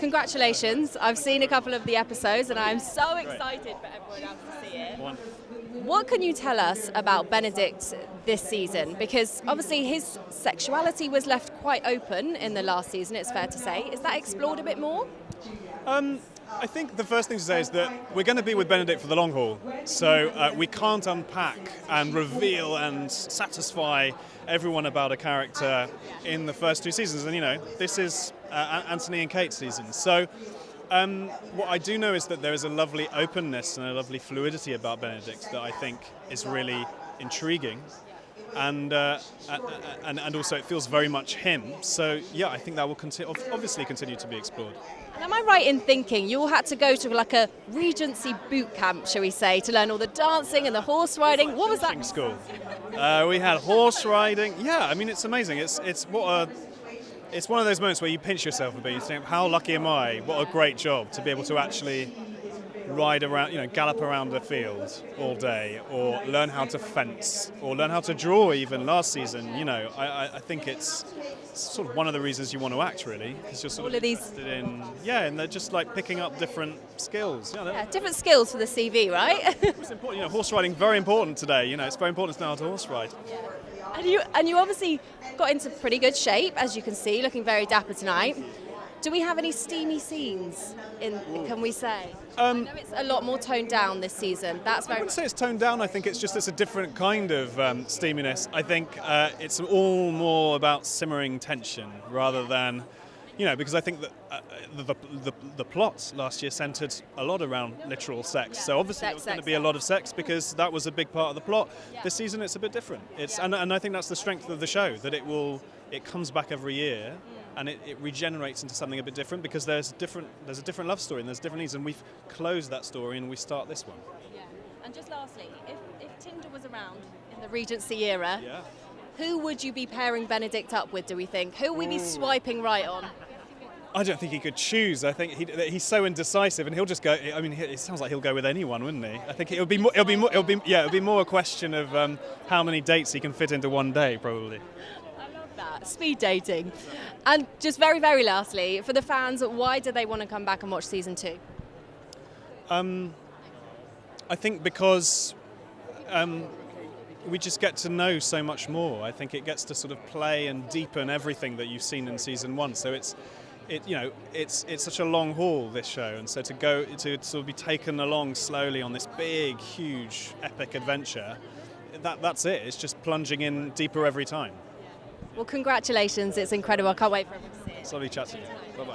Congratulations. I've seen a couple of the episodes and I'm so excited for everyone else to see it. What can you tell us about Benedict this season? Because obviously his sexuality was left quite open in the last season, it's fair to say. Is that explored a bit more? I think the first thing to say is that we're going to be with Benedict for the long haul. So we can't unpack and reveal and satisfy everyone about a character in the first 2 seasons. And, this is Anthony and Kate's season. So what I do know is that there is a lovely openness and a lovely fluidity about Benedict that I think is really intriguing. And also it feels very much him. So, yeah, I think that will obviously continue to be explored. And am I right in thinking you all had to go to like a Regency bootcamp, shall we say, to learn all the dancing and the horse riding? What was that? School. We had horse riding. Yeah, I mean, it's amazing. It's one of those moments where you pinch yourself a bit. You think, how lucky am I? What a great job to be able to actually ride around, gallop around the field all day, or learn how to fence, or learn how to draw even last season. I think it's sort of one of the reasons you want to act, really, because you're sort of interested in, and they're just like picking up different skills. Different skills for the CV, right? It's important, horse riding, very important today. It's very important to know how to horse ride. And you obviously got into pretty good shape, as you can see, looking very dapper tonight. Do we have any steamy scenes, can we say? I know it's a lot more toned down this season. I wouldn't say it's toned down. I think it's a different kind of steaminess. I think it's all more about simmering tension rather than, because I think that the plot last year centred a lot around literal sex. So obviously there was going to be a lot of sex because that was a big part of the plot. Yeah. This season it's a bit different. And I think that's the strength of the show, that it comes back every year. And it regenerates into something a bit different because there's a different love story and there's different needs, and we've closed that story and we start this one. Yeah. And just lastly, if Tinder was around in the Regency era, who would you be pairing Benedict up with, do we think? Who would we be swiping right on? I don't think he could choose. I think he's so indecisive, and he'll just go. I mean, it sounds like he'll go with anyone, wouldn't he? I think it'll be more a question of how many dates he can fit into one day, probably. Speed dating. And just very, very lastly, for the fans, why do they want to come back and watch season 2? I think because we just get to know so much more. I think it gets to sort of play and deepen everything that you've seen in season 1. So it's such a long haul, this show, and so to sort of be taken along slowly on this big, huge, epic adventure, that's it. It's just plunging in deeper every time. Well, congratulations. It's incredible. I can't wait for everyone to see it. It's lovely chat to you. Bye-bye.